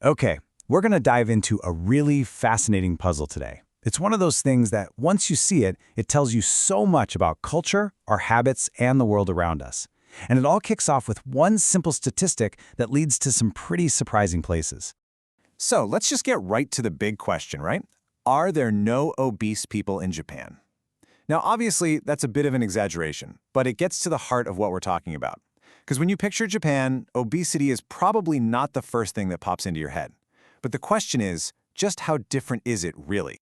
Okay, we're going to dive into a really fascinating puzzle today. It's one of those things that once you see it, it tells you so much about culture, our habits, and the world around us. And it all kicks off with one simple statistic that leads to some pretty surprising places. So let's just get right to the big question, right? Are there no obese people in Japan? Now, obviously, that's a bit of an exaggeration, but it gets to the heart of what we're talking about. Because when you picture Japan, obesity is probably not the first thing that pops into your head. But the question is, just how different is it really?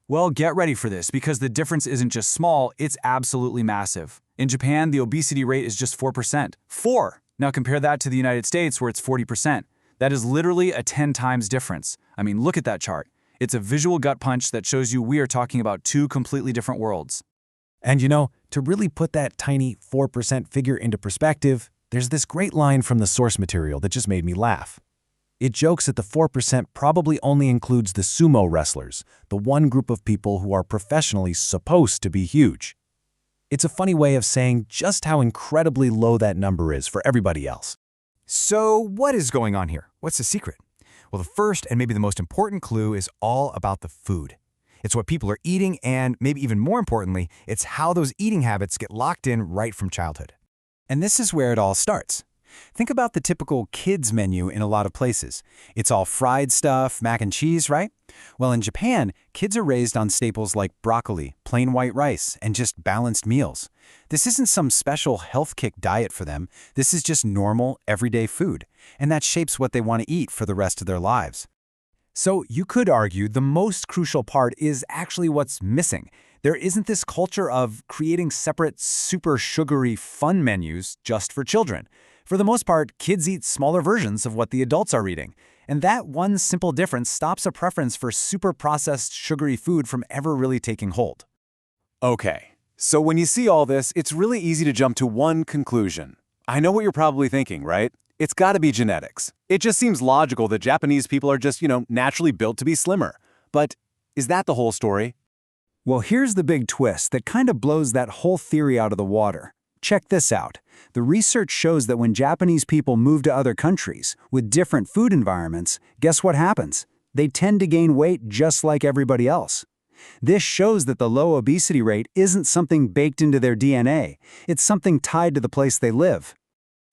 Well, get ready for this, because the difference isn't just small, it's absolutely massive. In Japan, the obesity rate is just 4%. 4! Now compare that to the United States, where it's 40%. That is literally a 10 times difference. I mean, look at that chart. It's a visual gut punch that shows you we are talking about two completely different worlds. And to really put that tiny 4% figure into perspective, there's this great line from the source material that just made me laugh. It jokes that the 4% probably only includes the sumo wrestlers, the one group of people who are professionally supposed to be huge. It's a funny way of saying just how incredibly low that number is for everybody else. So what is going on here? What's the secret? Well, the first and maybe the most important clue is all about the food. It's what people are eating, and maybe even more importantly, it's how those eating habits get locked in right from childhood. And this is where it all starts. Think about the typical kids menu in a lot of places. It's all fried stuff, mac and cheese, right? Well, in Japan, kids are raised on staples like broccoli, plain white rice, and just balanced meals. This isn't some special health kick diet for them. This is just normal, everyday food. And that shapes what they want to eat for the rest of their lives. So you could argue the most crucial part is actually what's missing. There isn't this culture of creating separate, super sugary fun menus just for children. For the most part, kids eat smaller versions of what the adults are eating. And that one simple difference stops a preference for super processed sugary food from ever really taking hold. Okay, so when you see all this, it's really easy to jump to one conclusion. I know what you're probably thinking, right? It's got to be genetics. It just seems logical that Japanese people are just, naturally built to be slimmer. But is that the whole story? Well, here's the big twist that kind of blows that whole theory out of the water. Check this out. The research shows that when Japanese people move to other countries with different food environments, guess what happens? They tend to gain weight just like everybody else. This shows that the low obesity rate isn't something baked into their DNA. It's something tied to the place they live.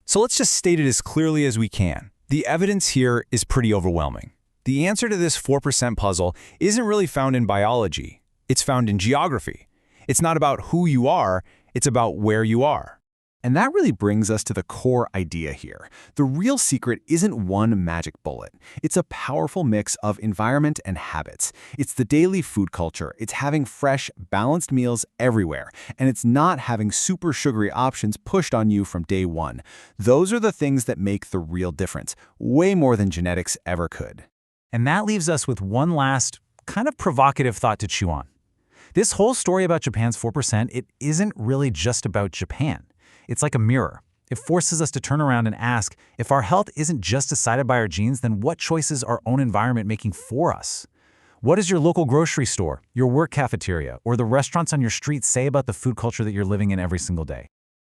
So let's just state it as clearly as we can. The evidence here is pretty overwhelming. The answer to this 4% puzzle isn't really found in biology. It's found in geography. It's not about who you are, it's about where you are. And that really brings us to the core idea here. The real secret isn't one magic bullet. It's a powerful mix of environment and habits. It's the daily food culture. It's having fresh, balanced meals everywhere. And it's not having super sugary options pushed on you from day one. Those are the things that make the real difference, way more than genetics ever could. And that leaves us with one last, kind of provocative thought to chew on. This whole story about Japan's 4%, it isn't really just about Japan. It's like a mirror. It forces us to turn around and ask, if our health isn't just decided by our genes, then what choices our own environment making for us? What does your local grocery store, your work cafeteria, or the restaurants on your street say about the food culture that you're living in every single day?